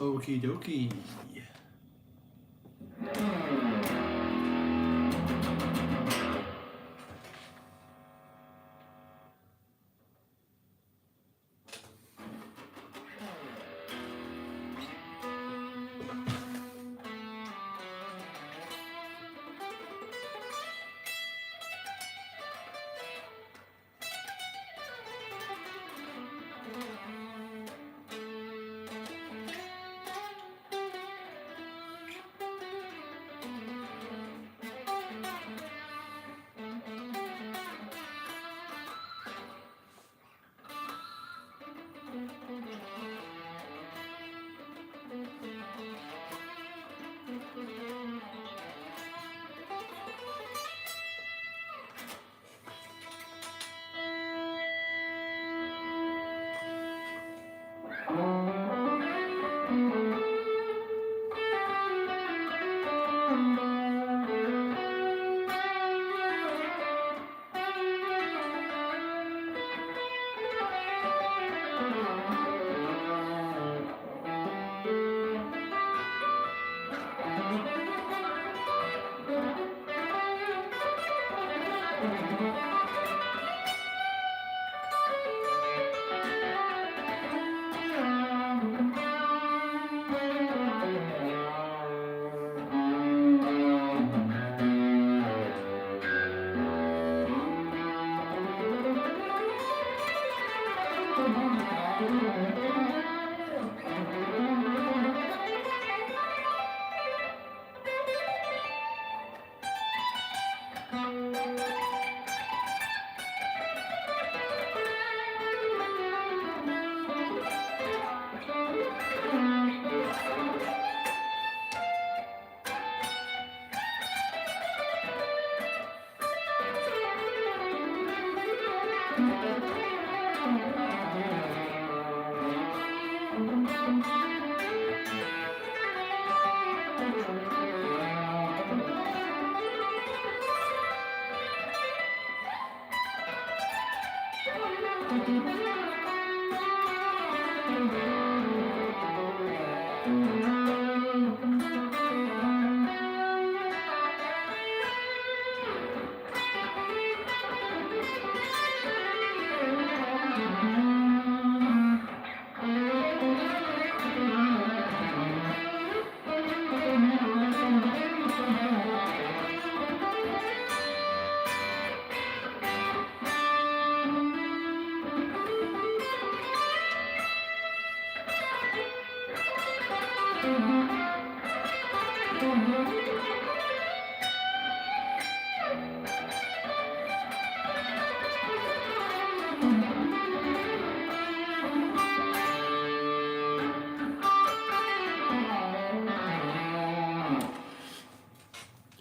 Okie dokie.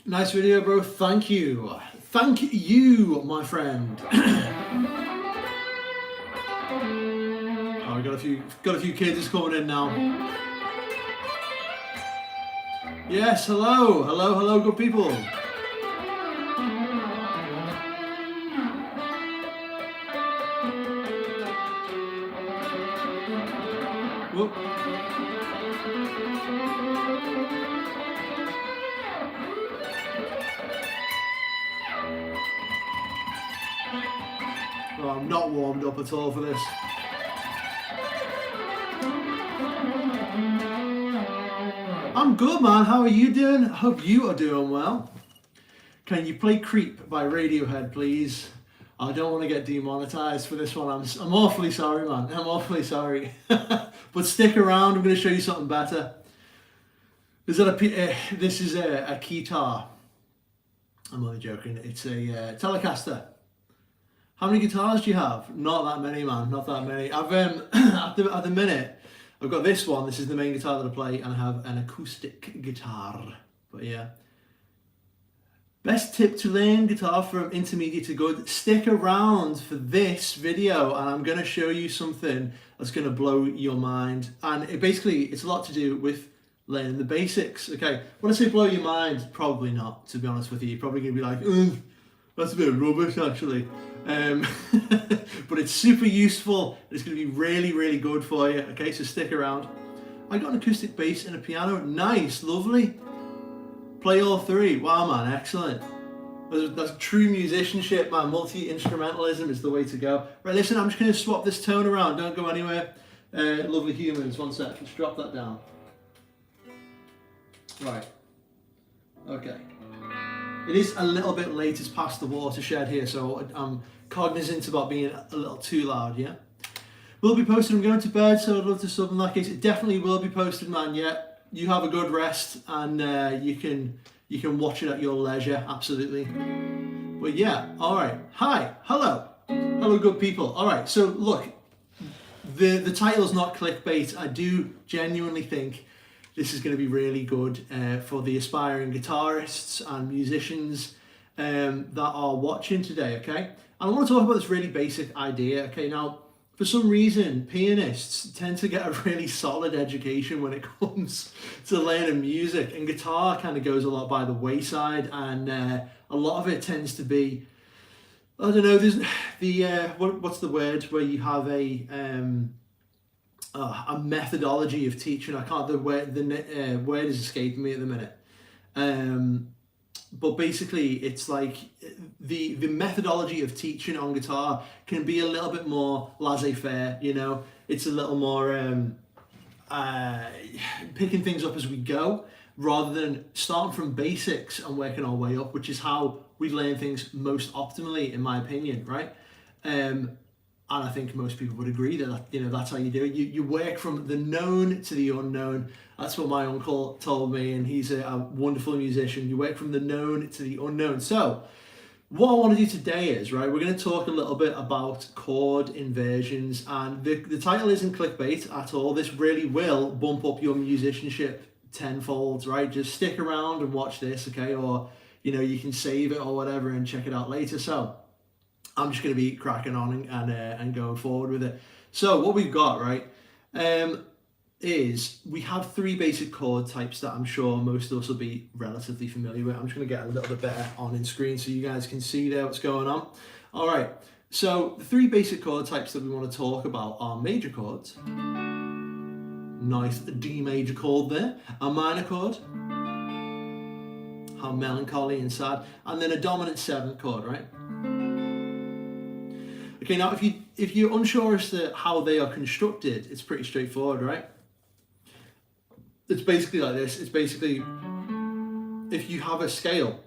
Nice video, bro. Thank you. Thank you, my friend. Oh, we got a few kids coming in now. Yes, hello, hello, hello, good people. Whoop. Oh, I'm not warmed up at all for this. I'm good, man. How are you doing? Hope you are doing well. Can you play Creep by Radiohead, please? I don't want to get demonetized for this one. I'm awfully sorry, man. I'm awfully sorry. But stick around. I'm going to show you something better. This is a guitar. I'm only joking. It's a Telecaster. How many guitars do you have? Not that many, man. Not that many. I've at the minute, I've got this one. This is the main guitar that I play, and I have an acoustic guitar. But yeah. Best tip to learn guitar from intermediate to good. Stick around for this video, and I'm going to show you something that's going to blow your mind. And it's a lot to do with learning the basics. Okay, when I say blow your mind, probably not, to be honest with you. You're probably going to be like, that's a bit of rubbish, actually. But it's super useful. It's going to be really, really good for you. Okay, so stick around. I got an acoustic bass and a piano. Nice, lovely. Play all three. Wow, man, excellent. That's true musicianship, man. Multi-instrumentalism is the way to go. Right, listen, I'm just going to swap this tone around. Don't go anywhere. Lovely humans, one sec. Let's drop that down. Right. Okay. It is a little bit late. It's past the watershed here, so I'm cognizant about being a little too loud, yeah? Will be posted. I'm going to bed, so I'd love to sub in that case. It definitely will be posted, man, yeah. You have a good rest, and you can watch it at your leisure, absolutely. But yeah, all right. Hi, hello. Hello, good people. All right, so look, the title's not clickbait. I do genuinely think this is going to be really good for the aspiring guitarists and musicians that are watching today, okay? And I want to talk about this really basic idea, okay? Now, for some reason, pianists tend to get a really solid education when it comes to learning music, and guitar kind of goes a lot by the wayside, and a lot of it tends to be, I don't know, there's what's the word where you have a methodology of teaching. I can't, the word is escaping me at the minute. But basically, it's like the methodology of teaching on guitar can be a little bit more laissez-faire, you know. It's a little more picking things up as we go, rather than starting from basics and working our way up, which is how we learn things most optimally, in my opinion, right? And I think most people would agree that, you know, that's how you do it. You work from the known to the unknown. That's what my uncle told me, and he's a wonderful musician. You work from the known to the unknown. So what I want to do today is, right, we're going to talk a little bit about chord inversions, and the title isn't clickbait at all. This really will bump up your musicianship tenfold, right? Just stick around and watch this, okay? Or, you know, you can save it or whatever and check it out later. So I'm just going to be cracking on and going forward with it. So what we've got, right, is we have three basic chord types that I'm sure most of us will be relatively familiar with. I'm just going to get a little bit better on in screen so you guys can see there what's going on. All right, so the three basic chord types that we want to talk about are major chords. Nice D major chord there. A minor chord. How melancholy and sad. And then a dominant seventh chord, right? Okay, now if you're unsure as to how they are constructed, it's pretty straightforward, right? It's basically like this. It's basically, if you have a scale,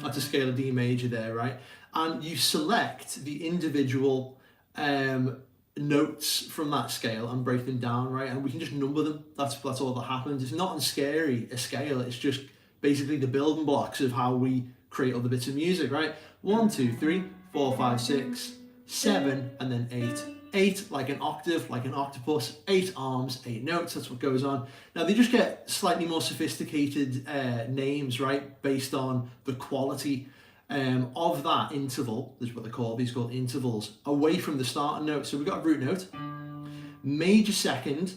that's a scale of D major there, right? And you select the individual notes from that scale and break them down, right? And we can just number them. That's all that happens. It's not scary, a scale. It's just basically the building blocks of how we create other bits of music, right? 1, 2, 3, 4, 5, 6, 7, and then 8. 8 like an octave, like an octopus, 8 arms, 8 notes, that's what goes on. Now they just get slightly more sophisticated names, right, based on the quality of that interval. This is what they call, these called intervals, away from the starting note. So we've got a root note, major second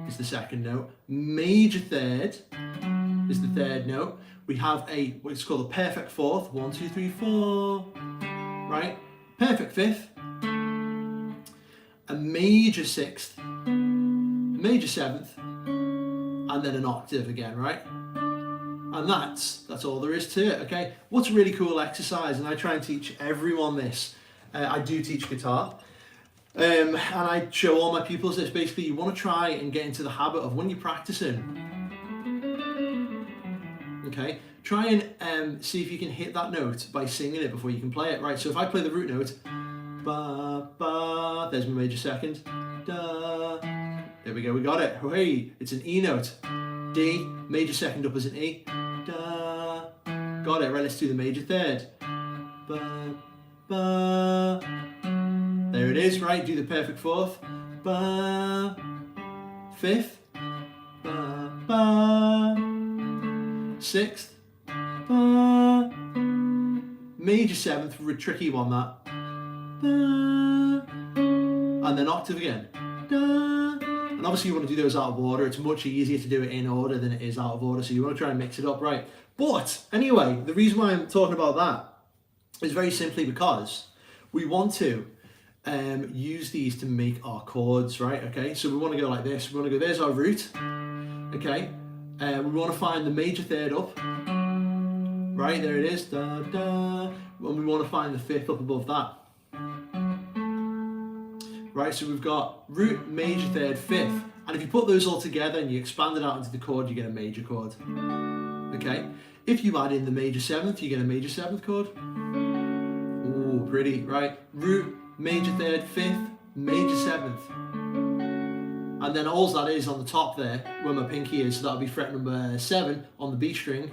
is the second note, major third is the third note. We have what's called a perfect fourth, 1, 2, 3, 4, right? Perfect fifth, a major sixth, major seventh, and then an octave again, right? And that's all there is to it, okay? What's a really cool exercise, and I try and teach everyone this. I do teach guitar, and I show all my pupils this. Basically, you want to try and get into the habit of when you're practicing, okay, try and see if you can hit that note by singing it before you can play it, right? So if I play the root note, ba, ba, there's my major second, da, there we go, we got it, hey, it's an E note, D, major second up as an E, da, got it, right, let's do the major third, ba, ba, there it is, right, do the perfect fourth, ba, fifth, ba, ba, sixth, ba, major seventh, tricky one that, da, and then octave again, da, and obviously you want to do those out of order. It's much easier to do it in order than it is out of order, so you want to try and mix it up, right? But anyway, the reason why I'm talking about that is very simply because we want to use these to make our chords, right? Okay, so we want to go like this. We want to go, there's our root, okay? We want to find the major third up, right? There it is, da, da. And we want to find the fifth up above that. Right, so we've got root, major third, fifth. And if you put those all together and you expand it out into the chord, you get a major chord. Okay? If you add in the major seventh, you get a major seventh chord. Ooh, pretty, right? Root, major third, fifth, major seventh. And then all that is on the top there, where my pinky is, so that'll be fret number 7 on the B string.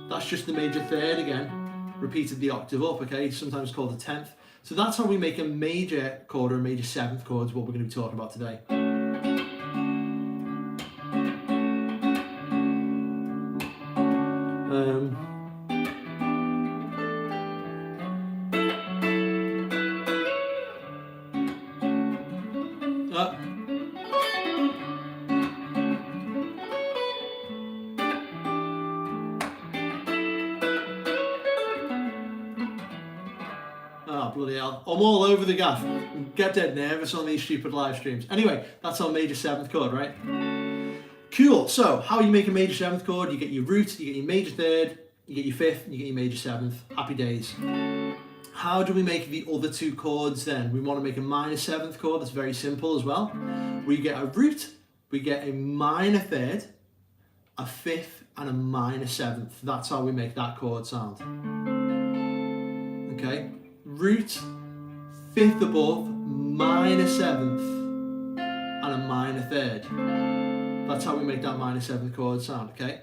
That's just the major third again, repeated the octave up, okay? Sometimes called a 10th. So that's how we make a major chord or a major seventh chord, is what we're going to be talking about today. Bloody hell. I'm all over the gaff. Get dead nervous on these stupid live streams. Anyway, that's our major seventh chord, right? Cool. So, how you make a major seventh chord? You get your root, you get your major third, you get your fifth, and you get your major seventh. Happy days. How do we make the other two chords then? We want to make a minor seventh chord. That's very simple as well. We get a root, we get a minor third, a fifth, and a minor seventh. That's how we make that chord sound. Okay? Root, fifth above, minor seventh, and a minor third. That's how we make that minor seventh chord sound, okay?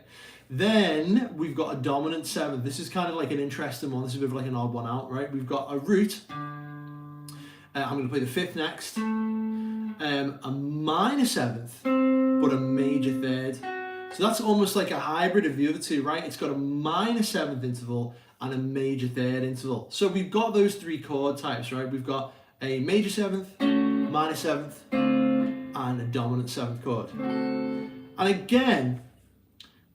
Then we've got a dominant seventh. This is kind of like an interesting one. This is a bit of like an odd one out, right? We've got a root. I'm going to play the fifth next. A minor seventh, but a major third. So that's almost like a hybrid of the other two, right? It's got a minor seventh interval and a major third interval. So we've got those three chord types, right? We've got a major seventh, minor seventh, and a dominant seventh chord. And again,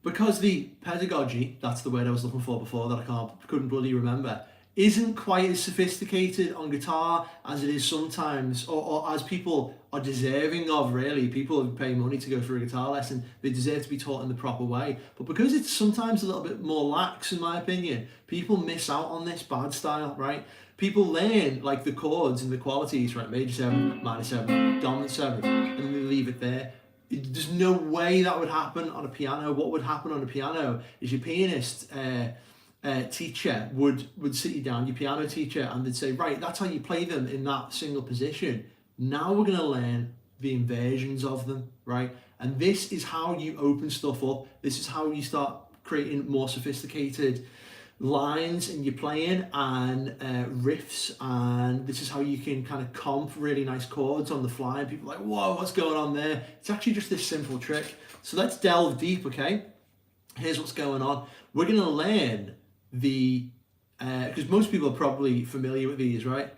because the pedagogy, that's the word I was looking for before that I couldn't bloody remember, isn't quite as sophisticated on guitar as it is sometimes, or as people are deserving of, really. People who pay money to go for a guitar lesson, they deserve to be taught in the proper way. But because it's sometimes a little bit more lax, in my opinion, people miss out on this bad style, right? People learn like the chords and the qualities, right? Major 7, minor 7, dominant 7, and then they leave it there. There's no way that would happen on a piano. What would happen on a piano is your pianist teacher would sit you down, your piano teacher, and they'd say, right, that's how you play them in that single position. Now we're going to learn the inversions of them, right? And this is how you open stuff up. This is how you start creating more sophisticated lines in your playing and riffs, and this is how you can kind of comp really nice chords on the fly, and people are like, whoa, what's going on there? It's actually just this simple trick. So let's delve deep, okay? Here's what's going on. We're going to learn the, because most people are probably familiar with these, right?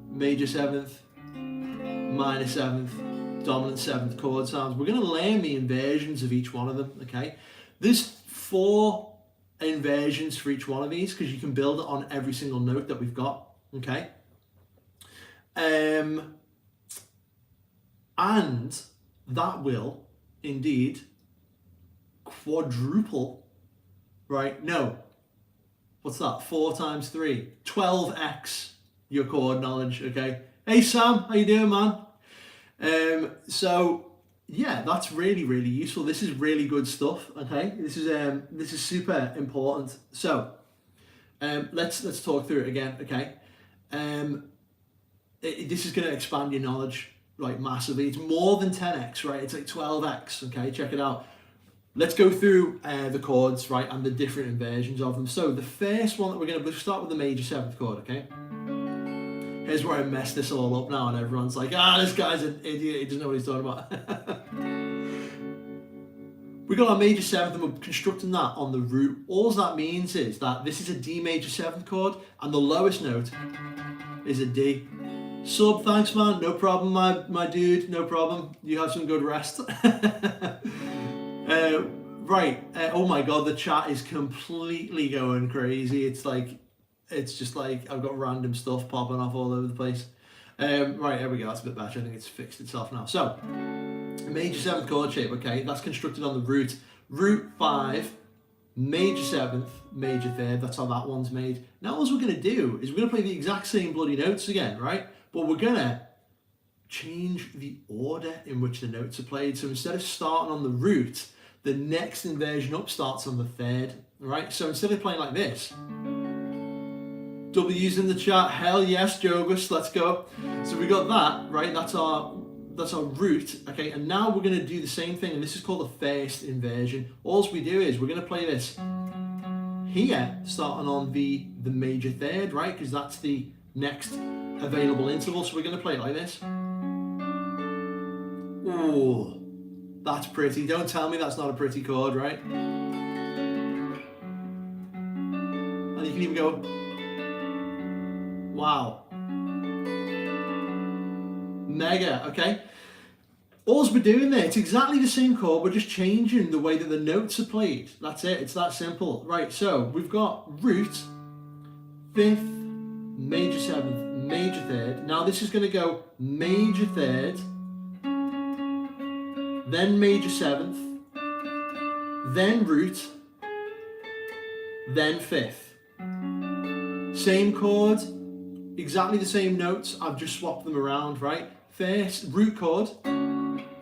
Major 7th, minor 7th, dominant 7th chord sounds. We're going to learn the inversions of each one of them, okay? There's 4 inversions for each one of these because you can build it on every single note that we've got, okay? And that will indeed quadruple, right? No, what's that? 4 times 3, 12x your chord knowledge, okay? Hey Sam, how you doing, man? So yeah, that's really, really useful. This is really good stuff, okay? This is super important. So let's talk through it again, okay? This is going to expand your knowledge like massively. It's more than 10x, right? It's like 12x, okay? Check it out. Let's go through the chords, right, and the different inversions of them. So the first one that we'll start with the major 7th chord, okay? Here's where I messed this all up now, and everyone's like, this guy's an idiot, he doesn't know what he's talking about. We got our major 7th, and we're constructing that on the root. All that means is that this is a D major 7th chord, and the lowest note is a D. Sub, thanks man, no problem, my dude, no problem. You have some good rest. Right, oh my god, the chat is completely going crazy. It's like, it's just like I've got random stuff popping off all over the place. Right, there we go, that's a bit better. I think it's fixed itself now. So, major 7th chord shape, okay, that's constructed on the root. Root 5, major 7th, major 3rd, that's how that one's made. Now all we're going to do is we're going to play the exact same bloody notes again, right? But we're going to change the order in which the notes are played. So instead of starting on the root, the next inversion up starts on the 3rd, right? So instead of playing like this, W's in the chat, hell yes, Jogus, let's go. So we got that, right? That's our root, okay? And now we're going to do the same thing, and this is called a first inversion. All we do is we're going to play this here, starting on the major 3rd, right? Because that's the next available interval. So we're going to play it like this. Ooh, that's pretty. Don't tell me that's not a pretty chord, right? And you can even go, wow. Mega, okay? All we're doing there, it's exactly the same chord, we're just changing the way that the notes are played. That's it, it's that simple. Right, so we've got root, 5th, major 7th, major 3rd. Now this is going to go major 3rd, then major 7th, then root, then 5th. Same chord, exactly the same notes, I've just swapped them around, right? First, root chord,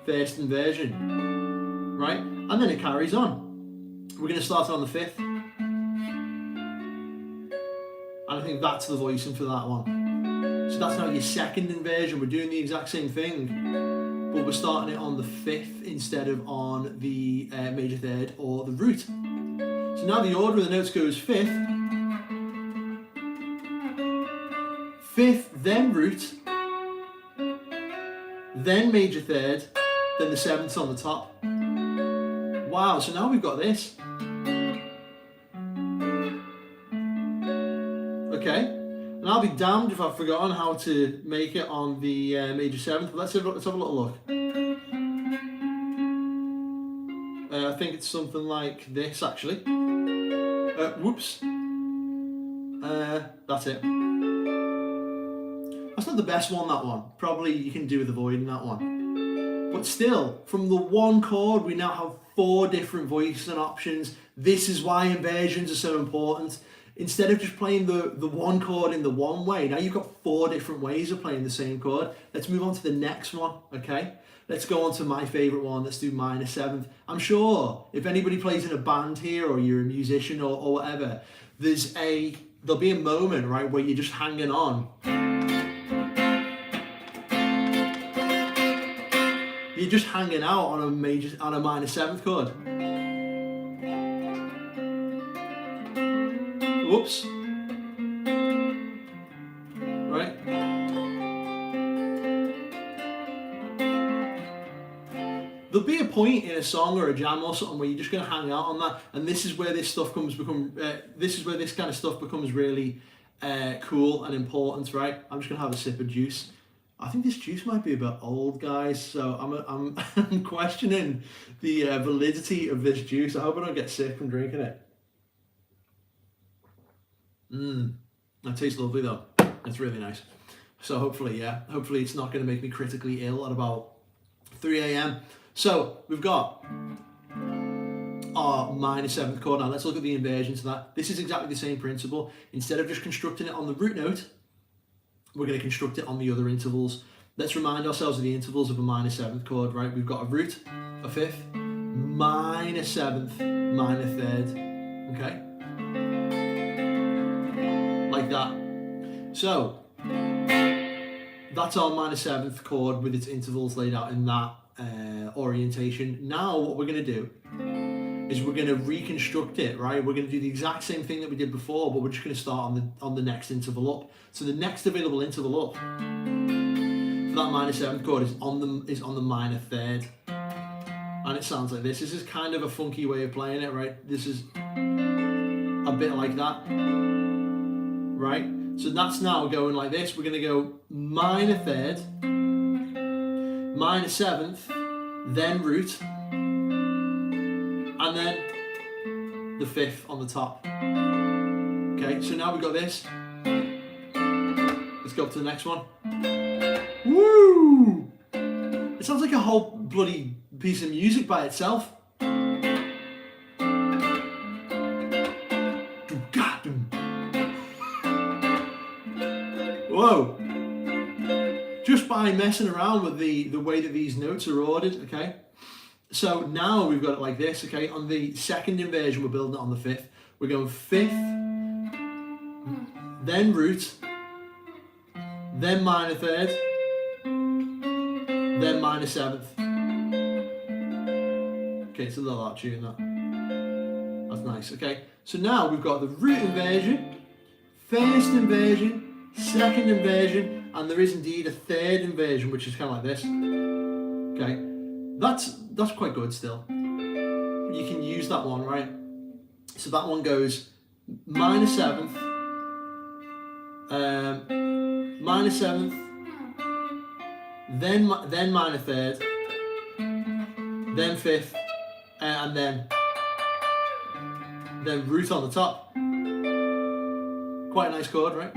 first inversion, right? And then it carries on. We're going to start on the 5th. And I think that's the voicing for that one. So that's now your second inversion. We're doing the exact same thing, but we're starting it on the 5th instead of on the major 3rd or the root. So now the order of the notes goes 5th, 5th, then root, then major 3rd, then the 7th's on the top. Wow, so now we've got this. Okay, and I'll be damned if I've forgotten how to make it on the major 7th, but let's have a little look. I think it's something like this, actually. Whoops. That's it. That's not the best one, that one. Probably you can do with avoiding that one. But still, from the one chord, we now have 4 different voicing options. This is why inversions are so important. Instead of just playing the one chord in the one way, now you've got 4 different ways of playing the same chord. Let's move on to the next one, okay? Let's go on to my favourite one. Let's do minor 7th. I'm sure if anybody plays in a band here, or you're a musician or whatever, there'll be a moment, right, where you're just hanging on. You're just hanging out on a minor 7th chord. Whoops. Right? There'll be a point in a song or a jam or something where you're just going to hang out on that, and this is where this kind of stuff becomes really cool and important, right? I'm just going to have a sip of juice. I think this juice might be a bit old, guys, so I'm questioning the validity of this juice. I hope I don't get sick from drinking it. That tastes lovely though. It's really nice. So hopefully it's not going to make me critically ill at about 3 a.m. So we've got our minor 7th chord. Now let's look at the inversion to that. This is exactly the same principle. Instead of just constructing it on the root note, we're going to construct it on the other intervals. Let's remind ourselves of the intervals of a minor 7th chord, right? We've got a root, a 5th, minor 7th, minor 3rd, okay? Like that. So, that's our minor 7th chord with its intervals laid out in that orientation. Now what we're going to do is we're going to reconstruct it, right? We're going to do the exact same thing that we did before, but we're just going to start on the next interval up. So the next available interval up for that minor 7th chord is on the minor 3rd, and it sounds like this. This is kind of a funky way of playing it, right? This is a bit like that, right? So that's now going like this. We're going to go minor 3rd, minor 7th, then root, and then the 5th on the top. Okay, so now we've got this. Let's go up to the next one. Woo! It sounds like a whole bloody piece of music by itself. Whoa! Just by messing around with the way that these notes are ordered, okay? So now we've got it like this, okay? On the second inversion, we're building it on the fifth. We're going fifth, then root, then minor third, then minor seventh. Okay, it's a little out of tune, that. That's nice, okay? So now we've got the root inversion, first inversion, second inversion, and there is indeed a third inversion, which is kind of like this. Okay, that's quite good still. You can use that one, right? So that one goes minor seventh, minor seventh, then minor third, then fifth, and then root on the top. Quite a nice chord, right?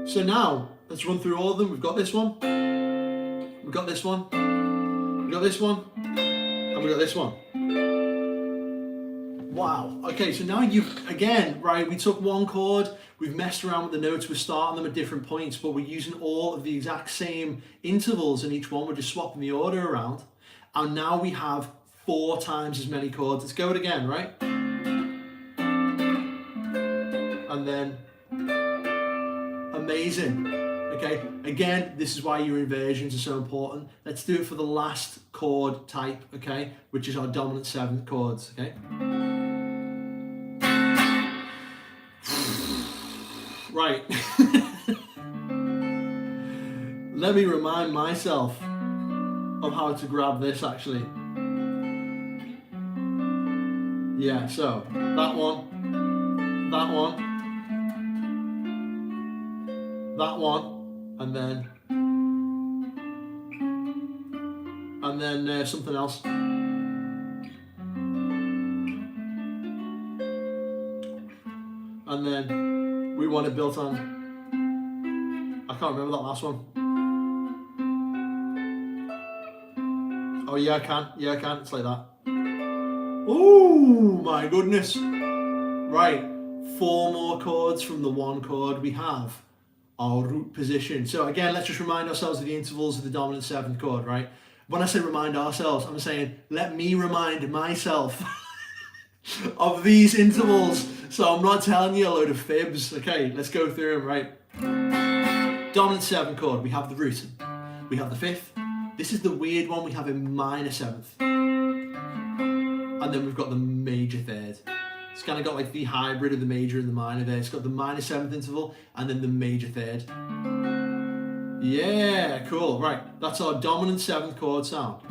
So now, let's run through all of them. We've got this one, we've got this one, we've got this one, and we've got this one. Wow. Okay, so now again, right, we took one chord, we've messed around with the notes, we're starting them at different points, but we're using all of the exact same intervals in each one. We're just swapping the order around. And now we have 4 times as many chords. Let's go it again, right? And then, amazing. Okay, again, this is why your inversions are so important. Let's do it for the last chord type, okay, which is our dominant 7th chords, okay? Right. Let me remind myself of how to grab this actually. Yeah, so that one, that one, that one, and then something else. And then we want it built on, I can't remember that last one. Oh yeah, I can. Yeah, I can. It's like that. Oh my goodness. Right, 4 more chords from the one chord we have. Our root position. So again, let's just remind ourselves of the intervals of the dominant 7th chord, right? When I say remind ourselves, I'm saying, let me remind myself of these intervals. So I'm not telling you a load of fibs. Okay, let's go through them, right? Dominant 7th chord, we have the root. We have the 5th. This is the weird one we have in minor 7th. And then we've got the major 3rd. It's kind of got like the hybrid of the major and the minor there. It's got the minor 7th interval and then the major 3rd. Yeah, cool. Right, that's our dominant 7th chord sound.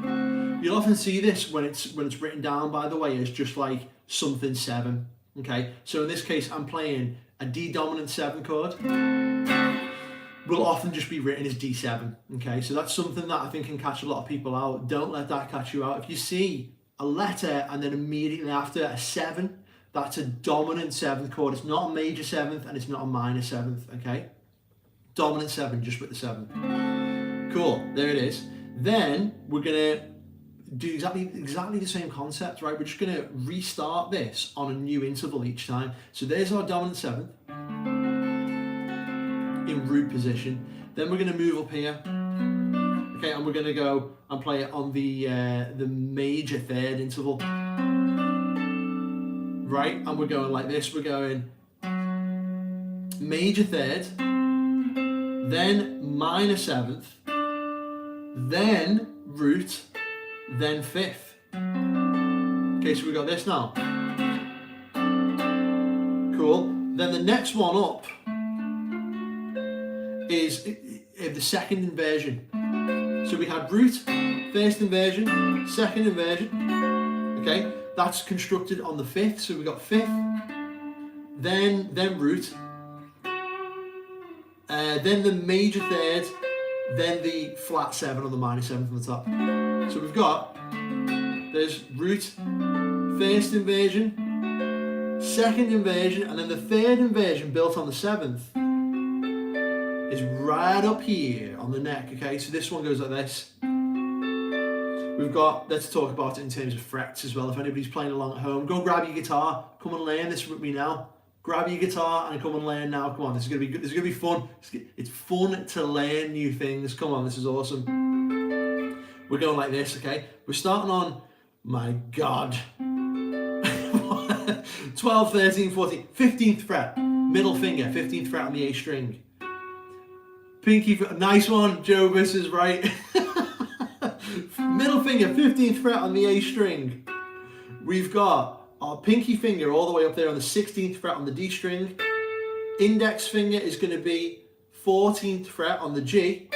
You'll often see this when it's written down, by the way, as just like something 7. Okay, so in this case, I'm playing a D dominant 7 chord. Will often just be written as D7. Okay, so that's something that I think can catch a lot of people out. Don't let that catch you out. If you see a letter and then immediately after a 7, that's a dominant 7th chord. It's not a major 7th and it's not a minor 7th. Okay, dominant 7 just with the 7. Cool, there it is. Then we're gonna do exactly the same concept, right? We're just gonna restart this on a new interval each time. So there's our dominant 7th in root position. Then we're gonna move up here. Okay, and we're gonna go and play it on the major 3rd interval. Right, and we're going like this. We're going major 3rd, then minor 7th, then root, then 5th. Okay, so we got this now. Cool. Then the next one up is the second inversion. So we had root, first inversion, second inversion. Okay, that's constructed on the 5th. So we got 5th, then root, then the major 3rd, then the flat 7 or the minor 7th on the top. So we've got, there's root, first inversion, second inversion, and then the third inversion built on the 7th is right up here on the neck, okay? So this one goes like this. We've got, let's talk about it in terms of frets as well. If anybody's playing along at home, go grab your guitar, come and learn this with me now. Grab your guitar and come and learn now. Come on, this is gonna be good. This is gonna be fun. It's fun to learn new things. Come on, this is awesome. We're going like this, okay? We're starting on, my God, 12, 13, 14, 15th fret, middle finger, 15th fret on the A string. Pinky, nice one, Joe, this is right. Middle finger, 15th fret on the A string. We've got our pinky finger all the way up there on the 16th fret on the D string. Index finger is going to be 14th fret on the G.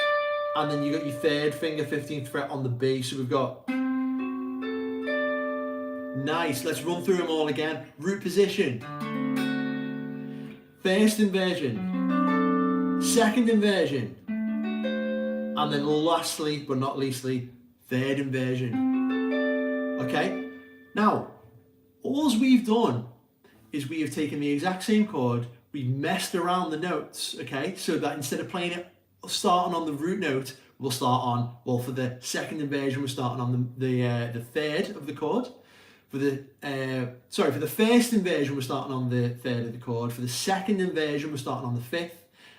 And then you got your third finger, 15th fret on the B. So we've got... Nice, let's run through them all again. Root position. First inversion. Second inversion. And then lastly, but not leastly, third inversion. Okay? Now, all we've done is we have taken the exact same chord, we've messed around the notes, okay? So that instead of playing it starting on the root note, we'll start on, well, for the second inversion, we're starting on the third of the chord. For the first inversion, we're starting on the third of the chord. For the second inversion, we're starting on the 5th.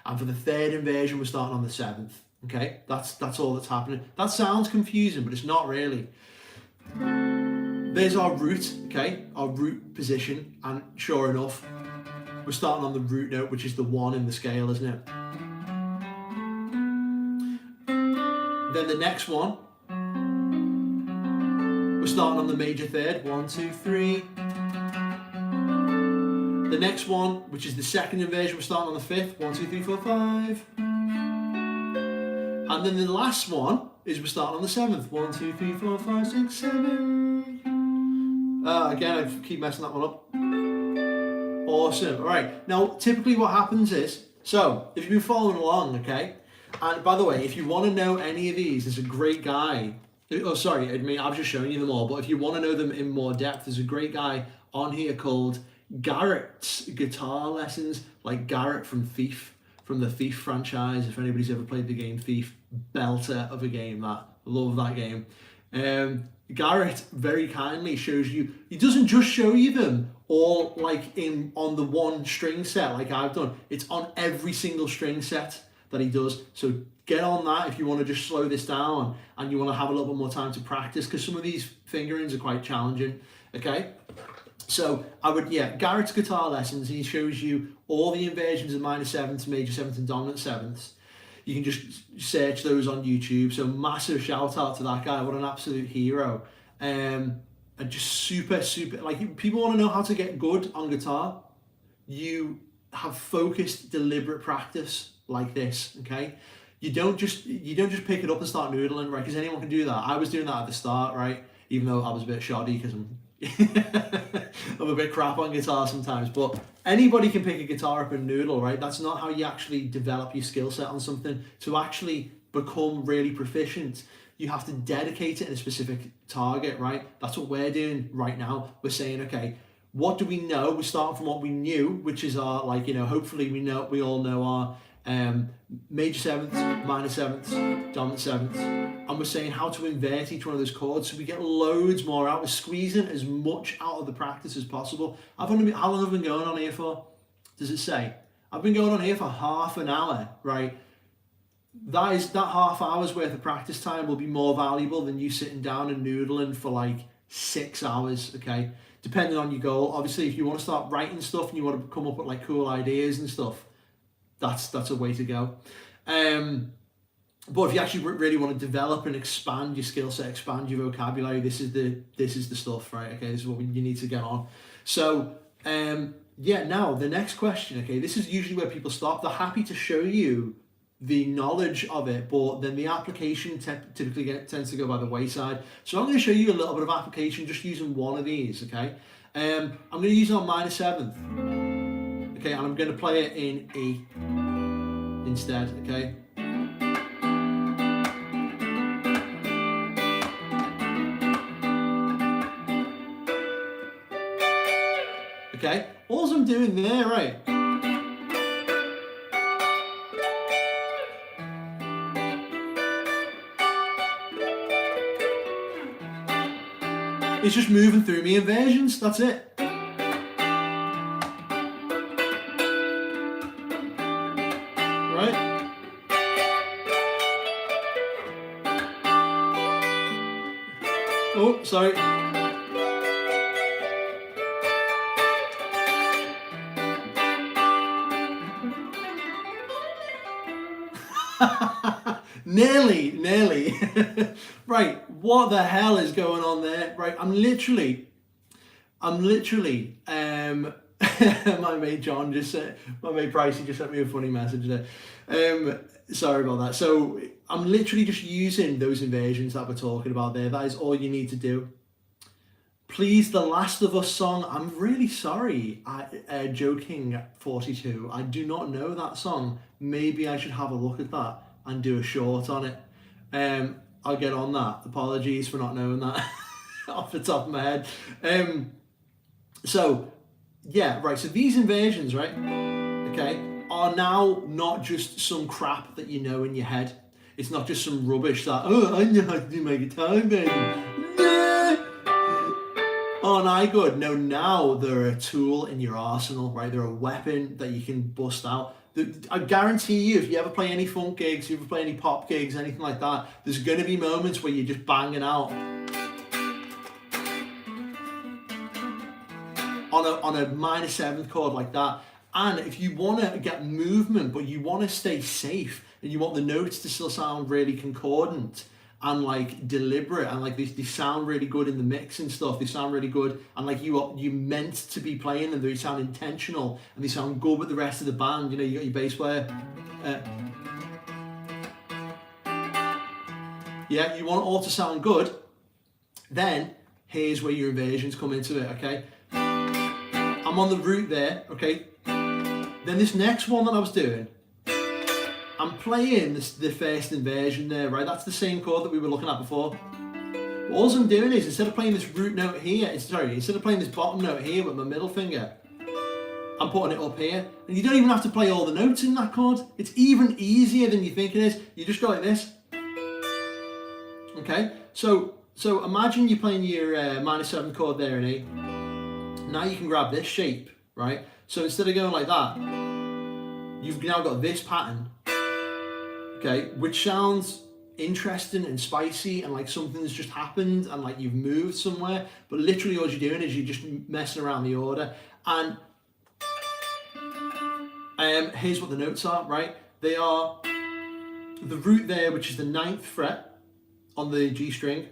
And for the third inversion, we're starting on the 7th. Okay, that's all that's happening. That sounds confusing, but it's not really. There's our root, okay, our root position, and sure enough, we're starting on the root note, which is the 1 in the scale, isn't it? Then the next one, we're starting on the major third, 1, 2, 3. The next one, which is the second inversion, we're starting on the 5th, 1, 2, 3, 4, 5. And then the last one is we're starting on the 7th. 1, 2, 3, 4, 5, 6, 7. Again, I keep messing that one up. Awesome. All right. Now, typically what happens is, so if you've been following along, okay, and by the way, if you want to know any of these, there's a great guy. Oh, sorry, I mean, I've just shown you them all, but if you want to know them in more depth, there's a great guy on here called Garrett's Guitar Lessons, like Garrett from Thief. From the Thief franchise, if anybody's ever played the game Thief, belter of a game, that, love that game. Garrett very kindly shows you, he doesn't just show you them all like on the one string set like I've done, it's on every single string set that he does. So get on that if you want to just slow this down and you want to have a little bit more time to practice, because some of these fingerings are quite challenging, okay? So I would, Garrett's Guitar Lessons, he shows you all the inversions of minor 7ths, major 7ths and dominant 7ths. You can just search those on YouTube. So massive shout out to that guy, what an absolute hero. And just super, like, people want to know how to get good on guitar. You have focused, deliberate practice like this, okay? You don't just pick it up and start noodling, right? Because anyone can do that. I was doing that at the start, right? Even though I was a bit shoddy because I'm a bit crap on guitar sometimes, but anybody can pick a guitar up and noodle, right? That's not how you actually develop your skill set on something. To actually become really proficient, you have to dedicate it in a specific target, right? That's what we're doing right now. We're saying, okay, what do we know? We're starting from what we knew, which is our, like, you know, hopefully we all know our major 7ths, minor 7ths, dominant 7ths, and we're saying how to invert each one of those chords so we get loads more out. We're squeezing as much out of the practice as possible. How long have I been going on here for? Does it say? I've been going on here for half an hour, right? That half hour's worth of practice time will be more valuable than you sitting down and noodling for like 6 hours, okay? Depending on your goal. Obviously, if you want to start writing stuff and you want to come up with like cool ideas and stuff, that's a way to go. But if you actually really want to develop and expand your skill set, expand your vocabulary, this is the stuff, right? Okay, this is what you need to get on. So now the next question, okay, this is usually where people stop. They're happy to show you the knowledge of it, but then the application typically tends to go by the wayside. So I'm going to show you a little bit of application just using one of these, okay? I'm going to use it on minor 7th. Okay, and I'm going to play it in E instead, okay? Okay, doing there, right? It's just moving through me inversions, that's it. Right? Oh, sorry. Nearly. Right, what the hell is going on there? Right, I'm literally, my mate John just said, my mate Pricey just sent me a funny message there. Sorry about that. So I'm literally just using those inversions that we're talking about there. That is all you need to do. Please, The Last of Us song. I'm really sorry, Joking 42. I do not know that song. Maybe I should have a look at that and do a short on it. I'll get on that. Apologies for not knowing that off the top of my head. So, yeah, right. So these inversions, right, okay, are now not just some crap that you know in your head. It's not just some rubbish that, oh, I know how to do my guitar inversion. Oh, no, good. No, now they're a tool in your arsenal, right? They're a weapon that you can bust out. I guarantee you, if you ever play any funk gigs, if you ever play any pop gigs, anything like that, there's going to be moments where you're just banging out on a minor seventh chord like that. And if you want to get movement, but you want to stay safe, and you want the notes to still sound really concordant and like deliberate, and like they sound really good in the mix and stuff, they sound really good, and like you meant to be playing them, they sound intentional and they sound good with the rest of the band. You know, you got your bass player, yeah, you want it all to sound good, then here's where your inversions come into it. Okay, I'm on the root there. Okay, then this next one that I was doing, I'm playing the first inversion there, right? That's the same chord that we were looking at before. But all I'm doing is, instead of playing this root note here, instead of playing this bottom note here with my middle finger, I'm putting it up here. And you don't even have to play all the notes in that chord. It's even easier than you think it is. You just go like this. Okay? So imagine you're playing your minor 7 chord there in E. Now you can grab this shape, right? So instead of going like that, you've now got this pattern. Okay, which sounds interesting and spicy and like something's just happened and like you've moved somewhere, but literally all you're doing is you're just messing around the order. And here's what the notes are, right? They are the root there, which is the 9th fret on the G string,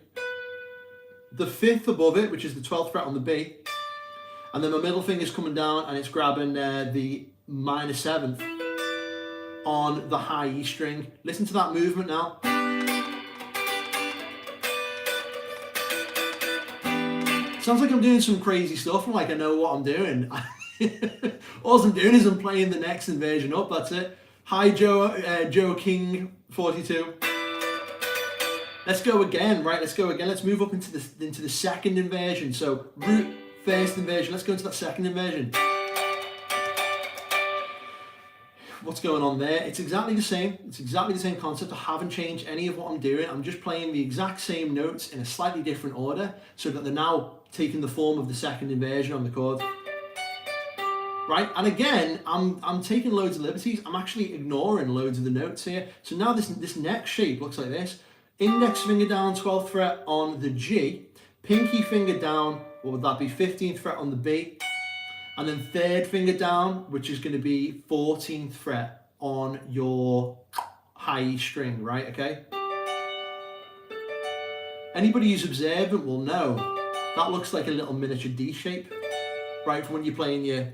the 5th above it, which is the 12th fret on the B, and then my middle finger's coming down and it's grabbing the minor 7th on the high E string. Listen to that movement now. Sounds like I'm doing some crazy stuff and like I know what I'm doing. All I'm doing is I'm playing the next inversion up, that's it. Hi Joe King 42. Let's go again, right? Let's go again. Let's move up into the second inversion. So root, first inversion. Let's go into that second inversion. What's going on there? It's exactly the same. It's exactly the same concept. I haven't changed any of what I'm doing. I'm just playing the exact same notes in a slightly different order so that they're now taking the form of the second inversion on the chord. Right? And again, I'm taking loads of liberties. I'm actually ignoring loads of the notes here. So now this next shape looks like this. Index finger down, 12th fret on the G. Pinky finger down, what would that be? 15th fret on the B. And then 3rd finger down, which is going to be 14th fret on your high E string, right? Okay. Anybody who's observant will know that looks like a little miniature D shape, right? From when you're playing your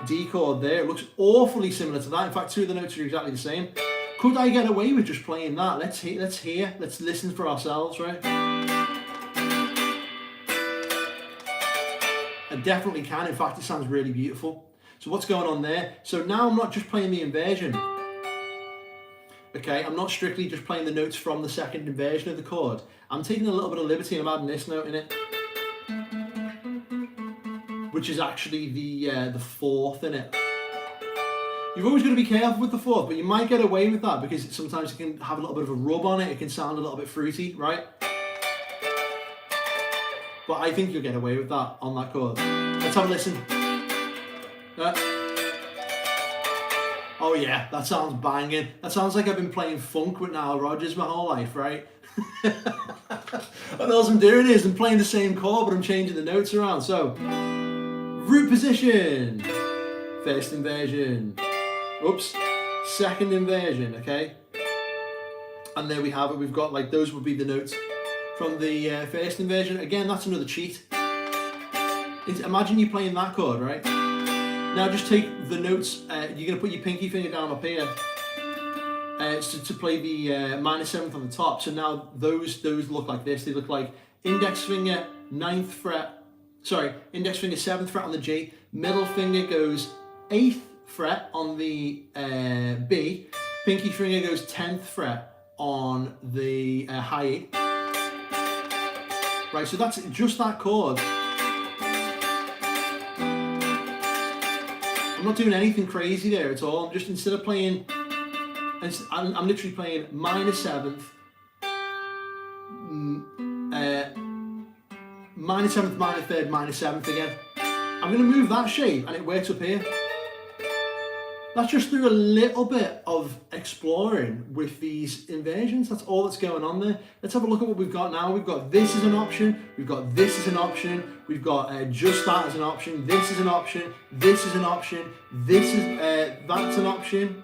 D chord there. It looks awfully similar to that. In fact, two of the notes are exactly the same. Could I get away with just playing that? Let's listen for ourselves, right? I definitely can. In fact, it sounds really beautiful. So what's going on there? So now I'm not just playing the inversion. Okay, I'm not strictly just playing the notes from the second inversion of the chord. I'm taking a little bit of liberty and I'm adding this note in it. which is actually the fourth in it. You've always got to be careful with the fourth, but you might get away with that because sometimes it can have a little bit of a rub on it. It can sound a little bit fruity, right? But I think you'll get away with that on that chord. Let's have a listen. Oh yeah, that sounds banging. That sounds like I've been playing funk with Nile Rodgers my whole life, right? And all I'm doing is I'm playing the same chord, but I'm changing the notes around. So, root position, first inversion, oops, second inversion, okay? And there we have it. We've got like, those would be the notes from the first inversion. Again, that's another cheat. Imagine you playing that chord, right? Now just take the notes, you're going to put your pinky finger down up here to play the minor seventh on the top. So now those look like this. They look like index finger 9th fret, sorry, index finger 7th fret on the G, middle finger goes 8th fret on the B, pinky finger goes 10th fret on the high E. Right, so that's just that chord. I'm not doing anything crazy there at all. I'm just, instead of playing, I'm literally playing minor 7th, minor 7th, minor 3rd, minor 7th again. I'm going to move that shape and it works up here. That's just through a little bit of exploring with these inversions. That's all that's going on there. Let's have a look at what we've got now. We've got this as an option. We've got this as an option. We've got just that as an option. This is an option. This is an option. This is, that's an option.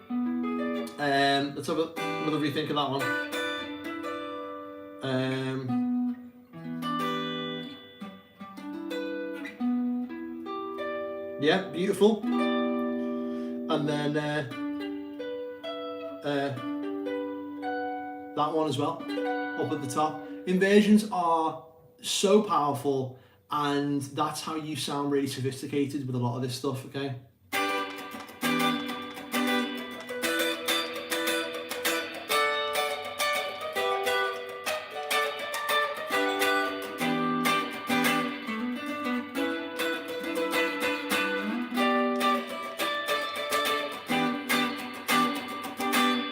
Let's have another rethink of that one. Yeah, beautiful. And then that one as well, up at the top. Inversions are so powerful, and that's how you sound really sophisticated with a lot of this stuff, okay?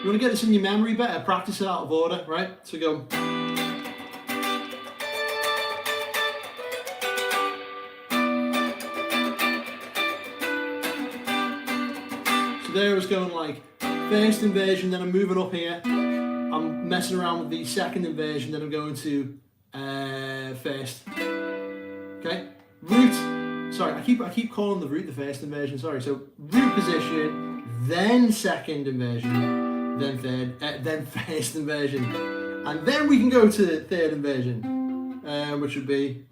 You want to get this in your memory better, practice it out of order, right? So go. So there I was going like first inversion, then I'm moving up here. I'm messing around with the second inversion, then I'm going to first. Okay? Root. Sorry, I keep calling the root the first inversion, sorry. So root position, then second inversion. Then third, then first inversion, and then we can go to third inversion, which would be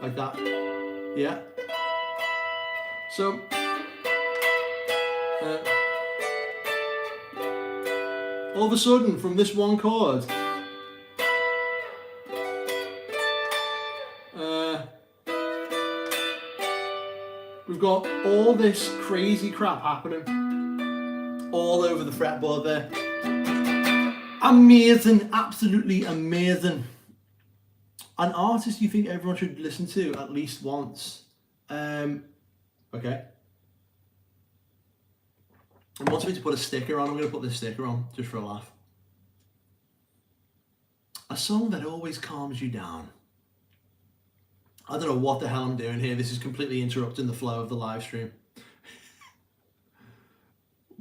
like that. Yeah. So all of a sudden, from this one chord, we've got all this crazy crap happening all over the fretboard there. Amazing, absolutely amazing. An artist you think everyone should listen to at least once. Okay. And wants me to put a sticker on. I'm going to put this sticker on just for a laugh. A song that always calms you down. I don't know what the hell I'm doing here. This is completely interrupting the flow of the live stream.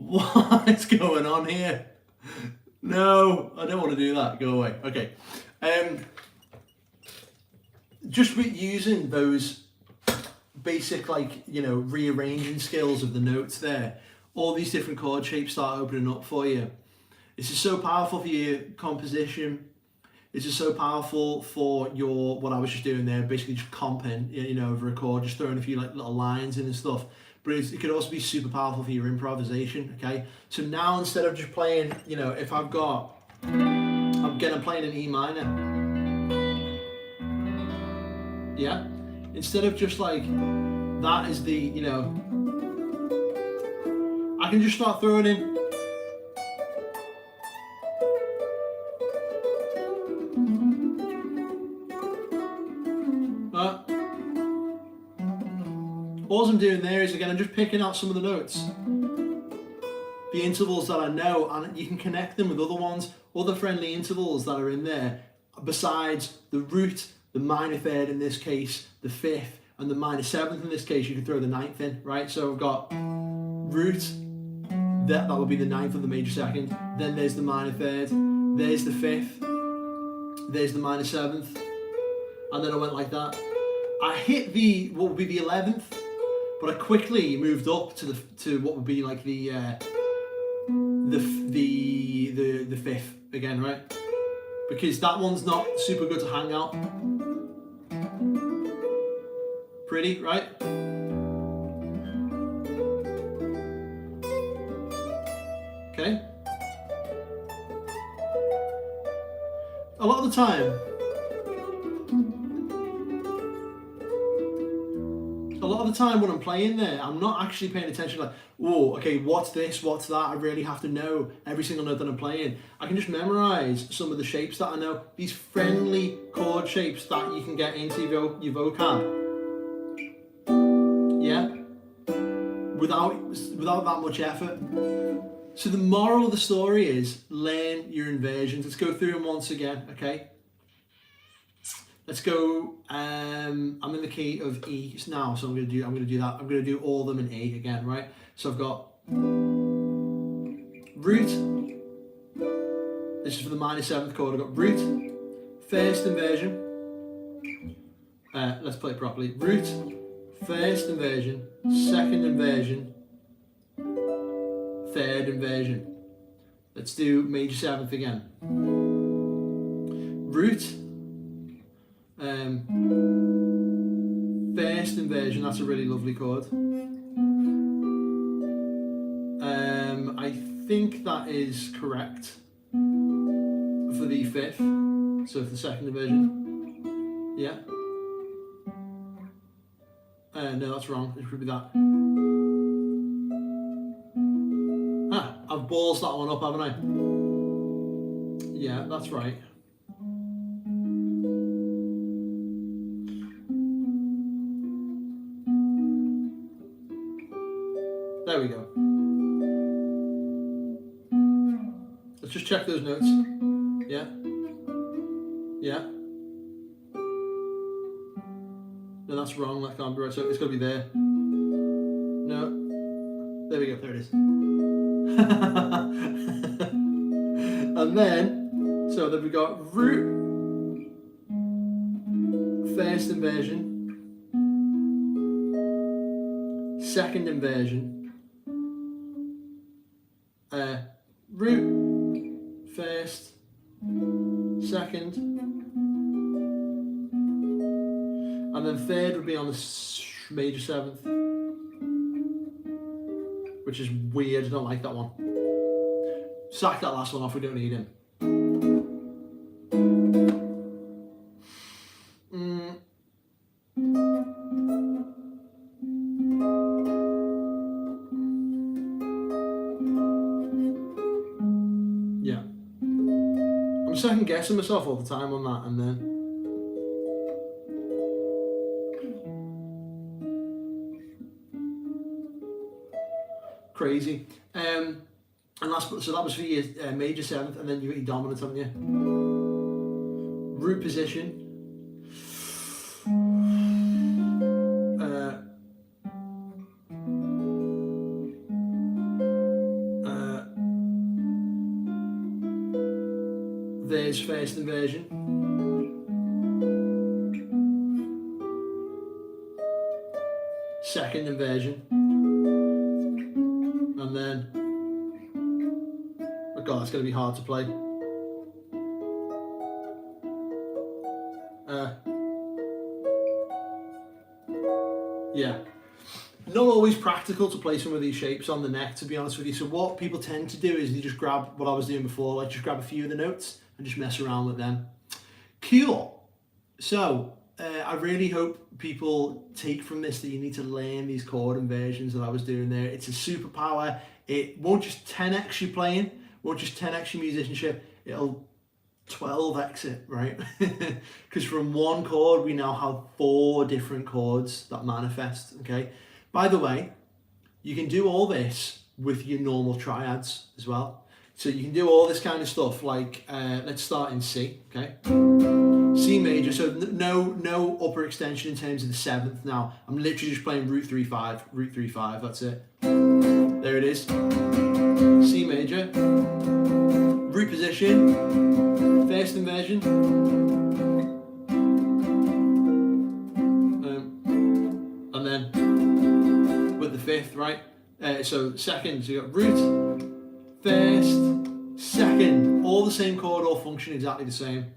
What's going on here? No, I don't want to do that. Go away. Okay. Just with using those basic, like, you know, rearranging skills of the notes there, all these different chord shapes start opening up for you. This is so powerful for your composition. This is so powerful for your, what I was just doing there, basically just comping, you know, over a chord, just throwing a few like little lines in and stuff. But it could also be super powerful for your improvisation, okay? So now instead of just playing, you know, if I've got, I'm playing an E minor. Yeah? Instead of just like, that is the, you know, I can just start throwing in. doing there is, again, I'm just picking out some of the notes, the intervals that I know, and you can connect them with other ones, other friendly intervals that are in there, besides the root, the minor third in this case, the fifth, and the minor seventh in this case. You can throw the ninth in, right? So I've got root, that would be the ninth of the major second, then there's the minor third, there's the fifth, there's the minor seventh, and then I went like that. I hit the, what would be the 11th, but I quickly moved up to what would be like the fifth again, right? Because that one's not super good to hang out. Pretty, right? Okay. A lot of the time, when I'm playing there, I'm not actually paying attention, like, oh, okay, what's this, what's that? I really have to know every single note that I'm playing. I can just memorize some of the shapes that I know, these friendly chord shapes that you can get into your vocab. Yeah? Without that much effort. So the moral of the story is learn your inversions. Let's go through them once again, okay? Let's go, I'm in the key of E now, so I'm gonna do that. I'm gonna do all of them in A again, right? So I've got root, this is for the minor seventh chord. I've got root, first inversion, let's play it properly. Root, first inversion, second inversion, third inversion. Let's do major seventh again. Root, first inversion, that's a really lovely chord. I think that is correct for the fifth, so for the second inversion. Yeah. No, that's wrong. It should be that. I've ballsed that one up, haven't I? Yeah, that's right. There we go. Let's just check those notes. Yeah. Yeah. No, that's wrong. That can't be right. So it's got to be there. No. There we go. There it is. And then, so then we got root, first inversion, second inversion, root, first, second, and then third would be on the major seventh, which is weird. I don't like that one. Sack that last one off, we don't need him. Yeah. I'm second guessing myself all the time on that, and then crazy. And last, so that was for your major seventh, and then you got your dominant, haven't you? Root position. There's first inversion. Second inversion. And then, oh God, that's going to be hard to play. Yeah. Not always practical to play some of these shapes on the neck, to be honest with you. So what people tend to do is they just grab what I was doing before, like just grab a few of the notes and just mess around with them. Cool. So I really hope people take from this that you need to learn these chord inversions that I was doing there. It's a superpower. It won't just 10x your playing, won't just 10x your musicianship, it'll 12x it, right? Because from one chord we now have 4 different chords that manifest, okay? By the way, you can do all this with your normal triads as well. So you can do all this kind of stuff, like, let's start in C, okay? C major, so no upper extension in terms of the 7th now. I'm literally just playing root 3-5, root 3-5, that's it. There it is. C major, root position, first inversion. And then with the 5th, right? So second, so you got root, first, second, all the same chord, all function exactly the same.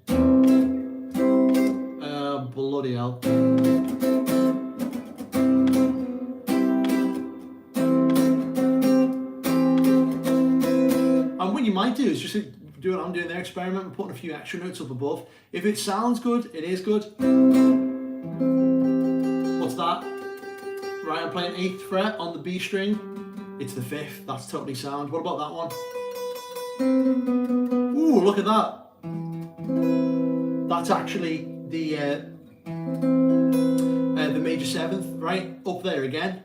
Bloody hell. And what you might do is just do what I'm doing there, experiment and putting a few extra notes up above. If it sounds good, it is good. What's that? Right, I'm playing 8th fret on the B string. It's the 5th, that's totally sound. What about that one? Ooh, look at that. That's actually the major 7th, right? Up there again.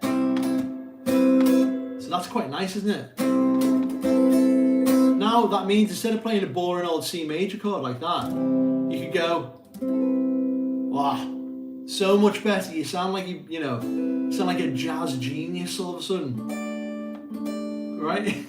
So that's quite nice, isn't it? Now that means instead of playing a boring old C major chord like that, you could go, wow, so much better. You sound like you sound like a jazz genius all of a sudden, right?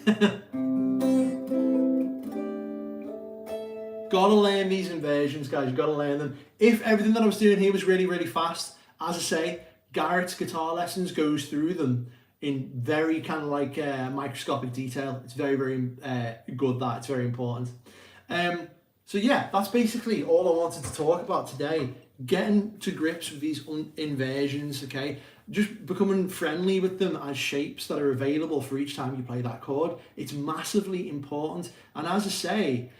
Gotta learn these inversions, guys. You gotta learn them. If everything that I was doing here was really, really fast, as I say, Garrett's guitar lessons goes through them in very kind of like microscopic detail. It's very, very good. That it's very important. So yeah, that's basically all I wanted to talk about today. Getting to grips with these inversions, okay? Just becoming friendly with them as shapes that are available for each time you play that chord. It's massively important. And as I say,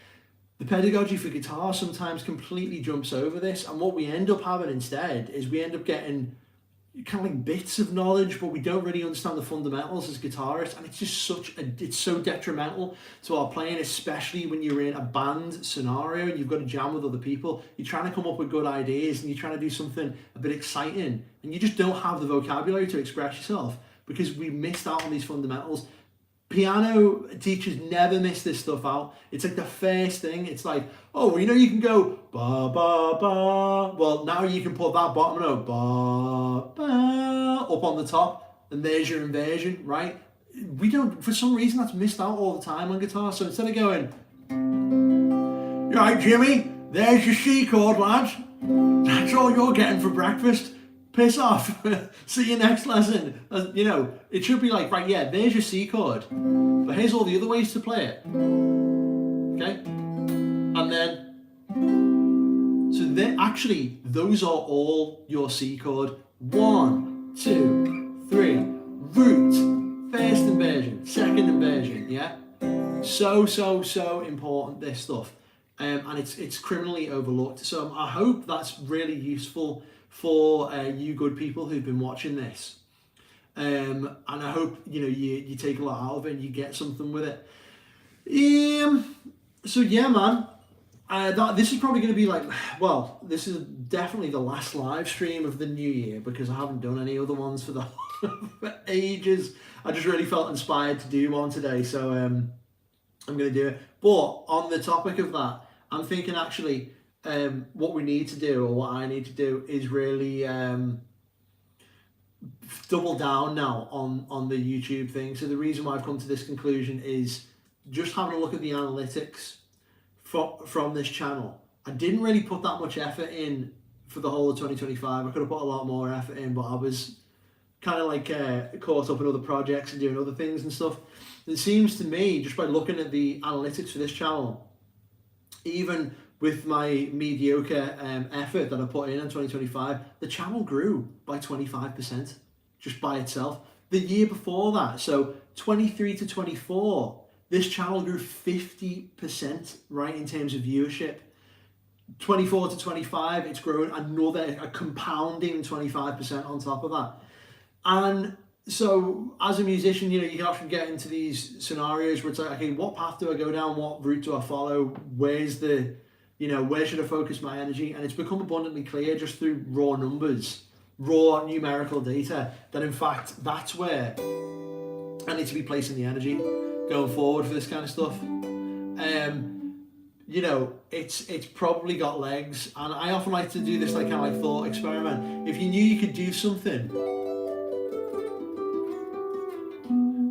the pedagogy for guitar sometimes completely jumps over this, and what we end up having instead is we end up getting kind of like bits of knowledge, but we don't really understand the fundamentals as guitarists, and it's just it's so detrimental to our playing, especially when you're in a band scenario and you've got to jam with other people. You're trying to come up with good ideas and you're trying to do something a bit exciting, and you just don't have the vocabulary to express yourself because we missed out on these fundamentals. Piano teachers never miss this stuff out. It's like the first thing. It's like, oh, well, you can go ba ba ba. Well, now you can put that bottom note ba ba up on the top, and there's your inversion, right? We don't, for some reason, that's missed out all the time on guitar. So instead of going, right, Jimmy, there's your C chord, lads. That's all you're getting for breakfast. Piss off. See you next lesson. It should be like, right, yeah, there's your C chord, but here's all the other ways to play it. Okay? And then, so actually, those are all your C chord. 1, 2, 3, root, first inversion, second inversion, yeah? So important, this stuff. And it's criminally overlooked. So I hope that's really useful for you good people who've been watching this, and I hope you take a lot out of it and you get something with it. So yeah, man, this is probably going to be like, well, this is definitely the last live stream of the new year because I haven't done any other ones for for ages. I just really felt inspired to do one today, so I'm going to do it. But on the topic of that, I'm thinking actually, what we need to do, or what I need to do, is really double down now on the YouTube thing. So the reason why I've come to this conclusion is just having a look at the analytics from this channel. I didn't really put that much effort in for the whole of 2025. I could have put a lot more effort in, but I was kind of like caught up in other projects and doing other things and stuff. It seems to me, just by looking at the analytics for this channel, even with my mediocre effort that I put in 2025, the channel grew by 25% just by itself. The year before that, so 23 to 24, this channel grew 50%, right, in terms of viewership. 24 to 25, it's grown a compounding 25% on top of that. And so as a musician, you can often get into these scenarios where it's like, okay, what path do I go down? What route do I follow? Where's where should I focus my energy? And it's become abundantly clear just through raw numbers raw numerical data, then in fact that's where I need to be placing the energy going forward for this kind of stuff. You know, it's probably got legs, and I often like to do this like kind of like thought experiment. If you knew you could do something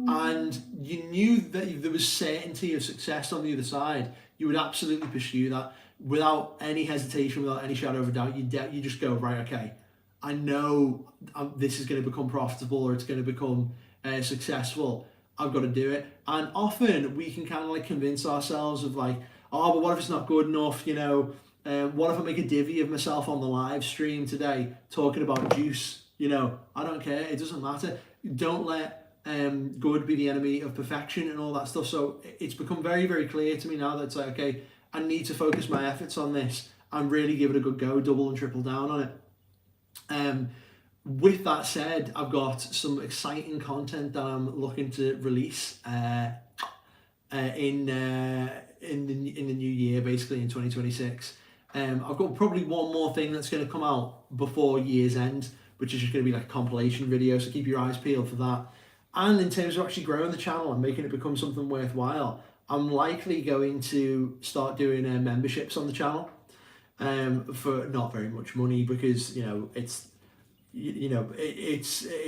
and you knew that there was certainty of success on the other side, you would absolutely pursue that without any hesitation, without any shadow of a doubt. You just go, right, okay, I know this is going to become profitable, or it's going to become successful. I've got to do it. And often we can kind of like convince ourselves of like, oh, but what if it's not good enough? You know, what if I make a divvy of myself on the live stream today talking about juice? You know, I don't care. It doesn't matter. Don't let good be the enemy of perfection and all that stuff. So it's become very, very clear to me now that it's like, okay, I need to focus my efforts on this and really give it a good go, double and triple down on it. With that said, I've got some exciting content that I'm looking to release in the new year, basically in 2026. I've got probably one more thing that's going to come out before year's end, which is just going to be like a compilation video, so keep your eyes peeled for that. And in terms of actually growing the channel and making it become something worthwhile, I'm likely going to start doing memberships on the channel for not very much money, because it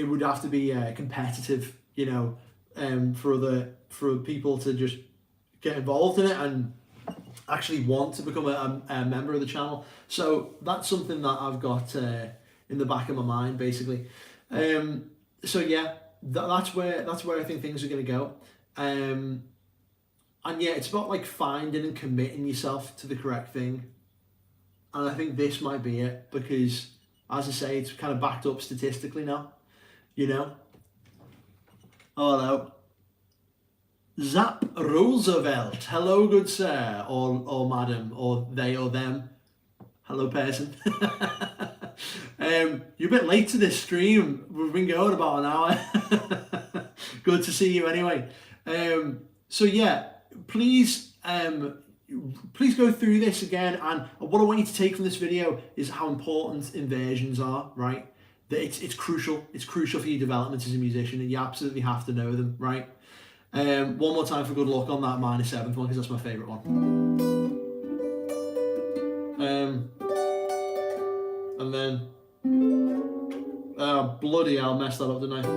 would have to be competitive, for people to just get involved in it and actually want to become a member of the channel. So that's something that I've got in the back of my mind, basically. So yeah, that's where I think things are going to go. And yeah, it's about like finding and committing yourself to the correct thing. And I think this might be it, because as I say, it's kind of backed up statistically now, Oh, hello. Zap Roosevelt. Hello, good sir, or madam, or they or them. Hello, person. You're a bit late to this stream. We've been going about an hour. Good to see you anyway. So yeah, please go through this again, and what I want you to take from this video is how important inversions are, right? That it's crucial. It's crucial for your development as a musician, and you absolutely have to know them, right? One more time for good luck on that minor seventh one, because that's my favourite one. And then, oh bloody hell, messed that up, didn't I?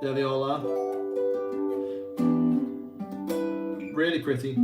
There they all are. Really pretty.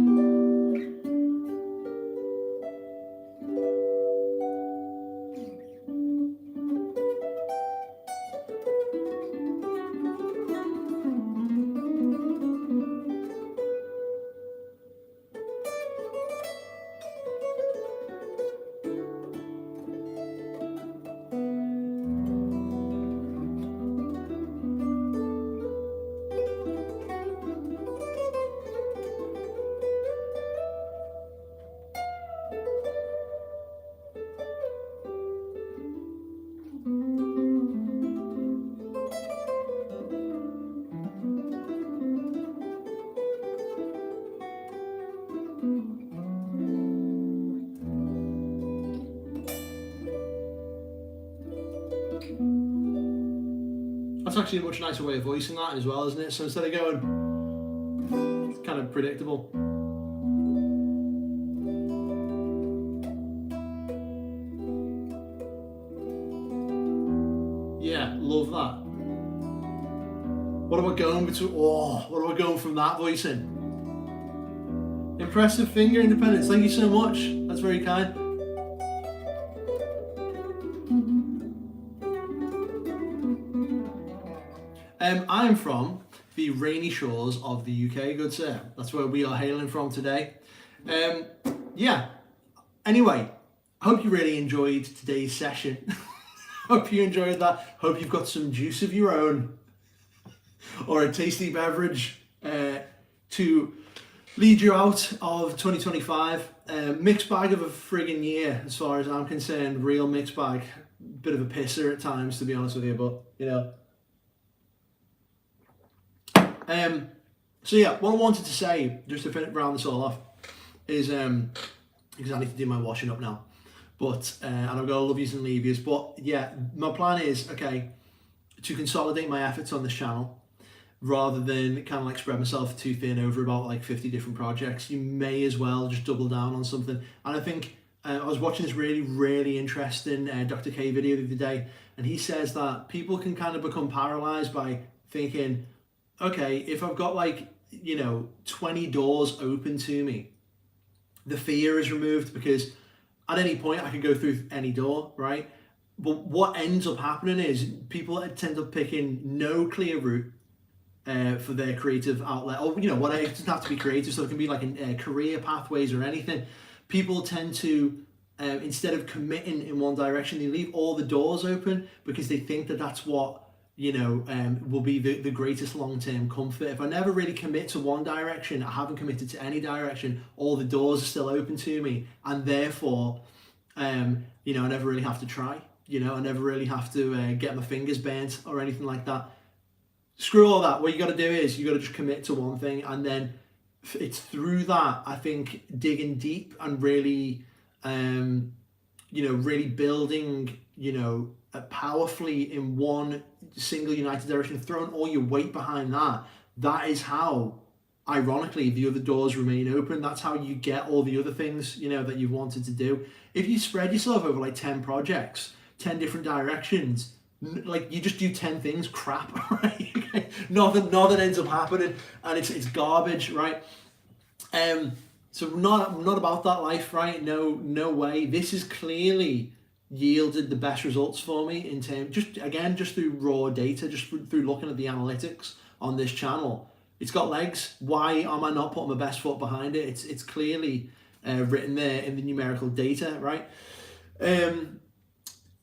That's actually a much nicer way of voicing that as well, isn't it? So instead of going, it's kind of predictable. Yeah, love that. What am I going between? Oh, what am I going from that voicing? Impressive finger independence. Thank you so much. That's very kind. I'm from the rainy shores of the UK, good sir. That's where we are hailing from today. Yeah. Anyway, I hope you really enjoyed today's session. Hope you enjoyed that. Hope you've got some juice of your own, or a tasty beverage to lead you out of 2025. Mixed bag of a friggin' year, as far as I'm concerned. Real mixed bag. Bit of a pisser at times, to be honest with you, but so yeah, what I wanted to say, just to round this all off, is because I need to do my washing up now. But and I've got to love yous and leave yous. But yeah, my plan is, okay, to consolidate my efforts on this channel rather than kind of like spread myself too thin over about like 50 different projects. You may as well just double down on something. And I think I was watching this really interesting Dr. K video the other day, and he says that people can kind of become paralyzed by thinking, okay, if I've got like, 20 doors open to me, the fear is removed because at any point I can go through any door, right? But what ends up happening is people tend up picking no clear route for their creative outlet, or whatever. It doesn't have to be creative, so it can be like career pathways or anything. People tend to, instead of committing in one direction, they leave all the doors open because they think that that's what will be the greatest long-term comfort. If I never really commit to one direction, I haven't committed to any direction, all the doors are still open to me, and therefore I never really have to try. I never really have to get my fingers burnt or anything like that. Screw all that. What you got to do is you got to just commit to one thing, and then it's through that, I think, digging deep and really really building powerfully in one single united direction, throwing all your weight behind that. That is how, ironically, the other doors remain open. That's how you get all the other things that you wanted to do. If you spread yourself over like 10 projects, 10 different directions, like you just do 10 things crap, right? nothing ends up happening, and it's garbage, right? So not about that life, right? No way. This has clearly yielded the best results for me in terms, just through raw data, just through looking at the analytics on this channel. It's got legs. Why am I not putting my best foot behind it? It's clearly written there in the numerical data, right?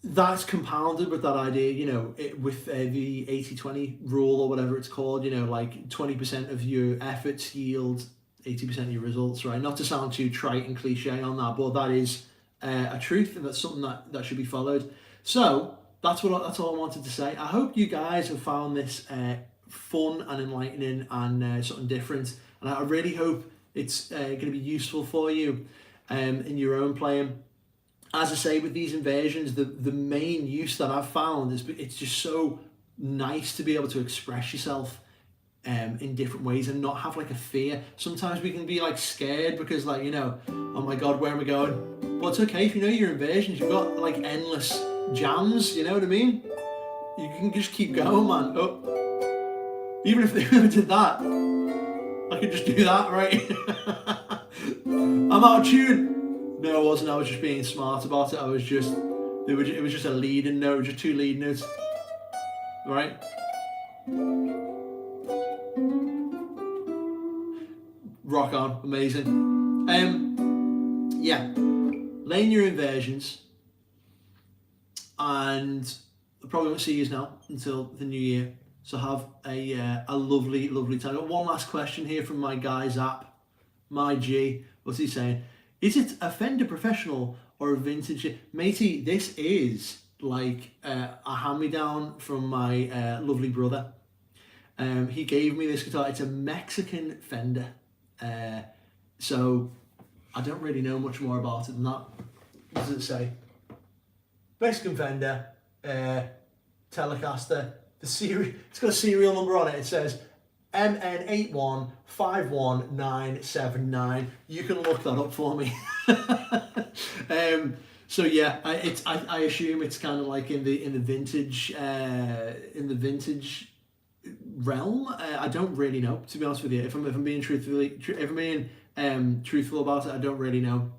That's compounded with that idea, with the 80-20 rule or whatever it's called, like 20% of your efforts yield 80% of your results, right? Not to sound too trite and cliche on that, but that is a truth, and that's something that should be followed. So that's all I wanted to say. I hope you guys have found this fun and enlightening and something different, and I really hope it's going to be useful for you in your own playing. As I say, with these inversions, the main use that I've found is it's just so nice to be able to express yourself in different ways and not have like a fear. Sometimes we can be like scared because like, oh my God, where am I going? But it's okay if you know your inversions, you've got like endless jams, you know what I mean? You can just keep going, man. Oh, even if they never did that, I could just do that, right? I'm out of tune. No, I wasn't. I was just being smart about it. It was just a leading note, just 2 lead notes, right? Rock on, amazing. Yeah, laying your inversions, and I probably won't see you now until the new year. So have a lovely time. Got one last question here from my guy's app, my G. What's he saying? Is it a Fender Professional or a vintage? Matey, this is like a hand-me-down from my lovely brother. He gave me this guitar. It's a Mexican Fender. So I don't really know much more about it than that. What does it say? Mexican Fender, Telecaster. It's got a serial number on it. It says MN8151979. You can look that up for me. So yeah, I assume it's kind of like in the vintage realm. I don't really know, to be honest with you. If I'm being truthful about it, I don't really know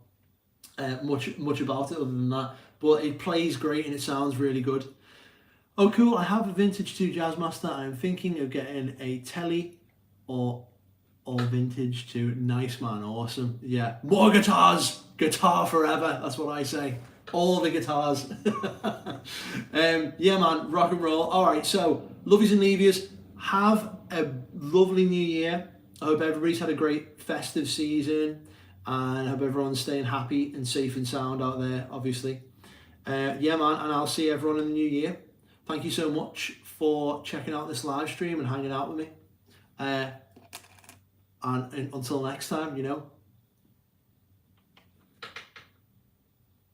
much about it other than that. But it plays great and it sounds really good. Oh cool, I have a vintage 2 Jazzmaster. I'm thinking of getting a Tele or vintage 2. Nice, man, awesome. Yeah, more guitars, guitar forever, that's what I say. All the guitars. Yeah man, rock and roll. Alright, so lovies and leavies, have a lovely new year. I hope everybody's had a great festive season, and I hope everyone's staying happy and safe and sound out there, obviously. Yeah man, and I'll see everyone in the new year. Thank you so much for checking out this live stream and hanging out with me. And until next time,